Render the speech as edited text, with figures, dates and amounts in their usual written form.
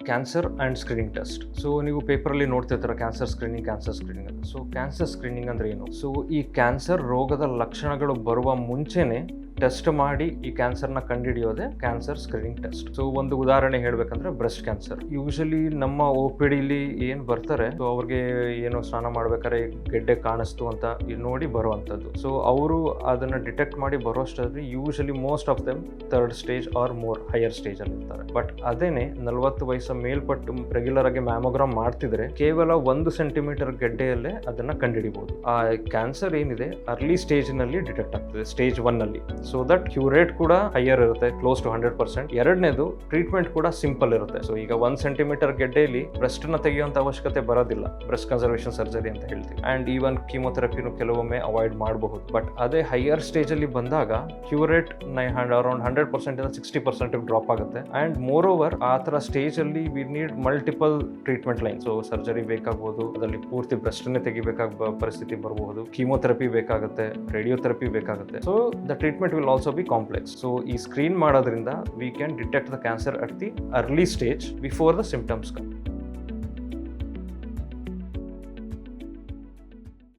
Cancer and screening test. So ನೀವು ಪೇಪರಲ್ಲಿ ನೋಡ್ತಿರ್ತಾರೆ ಕ್ಯಾನ್ಸರ್ ಸ್ಕ್ರೀನಿಂಗ್ ಅಂತ. ಸೊ ಕ್ಯಾನ್ಸರ್ ಸ್ಕ್ರೀನಿಂಗ್ ಅಂದ್ರೆ ಏನು? ಸೊ ಈ ಕ್ಯಾನ್ಸರ್ ರೋಗದ ಲಕ್ಷಣಗಳು ಬರುವ ಮುಂಚೆನೆ ಟೆಸ್ಟ್ ಮಾಡಿ ಈ ಕ್ಯಾನ್ಸರ್ನ ಕಂಡುಹಿಡಿಯೋದೆ ಕ್ಯಾನ್ಸರ್ ಸ್ಕ್ರೀನಿಂಗ್ ಟೆಸ್ಟ್. ಸೊ ಒಂದು ಉದಾಹರಣೆ ಹೇಳ್ಬೇಕಂದ್ರೆ ಬ್ರೆಸ್ಟ್ ಕ್ಯಾನ್ಸರ್. ಯೂಶಲಿ ನಮ್ಮ OPDಲಿ ಏನು ಬರ್ತಾರೆ, ಸೊ ಅವ್ರಿಗೆ ಏನೋ ಸ್ನಾನ ಮಾಡ್ಬೇಕಾದ್ರೆ ಗೆಡ್ಡೆ ಕಾಣಿಸ್ತು ಅಂತ ನೋಡಿ ಬರುವಂಥದ್ದು. ಸೊ ಅವರು ಅದನ್ನ ಡಿಟೆಕ್ಟ್ ಮಾಡಿ ಬರೋಷ್ಟರಲ್ಲಿ usually most of them 3rd stage or more higher stage ಅಲ್ಲಿ ಇರ್ತಾರೆ. ಬಟ್ ಅದೇನೆ 40 ವಯಸ್ಸು ಮೇಲ್ಪಟ್ಟು ರೆಗ್ಯುಲರ್ ಆಗಿ ಮ್ಯಾಮೋಗ್ರಾಮ್ ಮಾಡ್ತಿದ್ರೆ ಕೇವಲ 1 ಸೆಂಟಿಮೀಟರ್ ಗೆಡ್ಡೆಯಲ್ಲೇ ಅದನ್ನ ಕಂಡುಹಿಡಿಬಹುದು. ಆ ಕ್ಯಾನ್ಸರ್ ಏನಿದೆ ಅರ್ಲಿ ಸ್ಟೇಜ್ ನಲ್ಲಿ ಡಿಟೆಕ್ಟ್ ಆಗ್ತದೆ, ಸ್ಟೇಜ್ 1 ಅಲ್ಲಿ. ಸೊ ದಟ್ ಕ್ಯೂರ್ ರೇಟ್ ಕೂಡ ಹೈಯರ್ ಇರುತ್ತೆ, ಕ್ಲೋಸ್ ಟು 100%. ಎರಡನೇದು ಟ್ರೀಟ್ಮೆಂಟ್ ಕೂಡ ಸಿಂಪಲ್ ಇರುತ್ತೆ. ಸೊ ಈಗ 1 ಸೆಂಟಿಮೀಟರ್ ಗೆಡ್ಡೆಯಲ್ಲಿ ಬ್ರೆಸ್ಟ್ ನ ತೆಗೆಯುವಂತ ಅವಶ್ಯಕತೆ ಬರೋದಿಲ್ಲ, ಬ್ರೆಸ್ಟ್ ಕನ್ಸರ್ವೇಷನ್ ಸರ್ಜರಿ ಅಂತ ಹೇಳ್ತೀವಿ. ಅಂಡ್ ಈವನ್ ಕೀಮೋಥೆರಪಿನೂ ಕೆಲವೊಮ್ಮೆ ಅವಾಯ್ಡ್ ಮಾಡಬಹುದು. ಬಟ್ ಅದೇ ಹೈಯರ್ ಸ್ಟೇಜ್ ಅಲ್ಲಿ ಬಂದಾಗ ಕ್ಯೂರ್ ರೇಟ್ ಅರೌಂಡ್ 100% ಇಂದ 60% ಡ್ರಾಪ್ ಆಗುತ್ತೆ. ಅಂಡ್ ಮೋರ್ ಓವರ್ ಆ ತರ ಸ್ಟೇಜ್ ಅಲ್ಲಿ we need multiple treatment line. So surgery ಬೇಕಾಗಬಹುದು, ಅದರಲ್ಲಿ ಪೂರ್ತಿ ಬ್ರೆಸ್ಟ್ ನೇ ತೆಗಿಬೇಕಾಗ ಪರಿಸ್ಥಿತಿ ಬರಬಹುದು, ಕೀಮೋಥೆರಪಿ ಬೇಕಾಗುತ್ತೆ, ರೇಡಿಯೋಥೆರಪಿ ಬೇಕಾಗುತ್ತೆ. So the treatment will also be complex. So ಈ ಸ್ಕ್ರೀನ್ ಮಾಡೋದ್ರಿಂದ we can detect the cancer at the early stage before the symptoms come.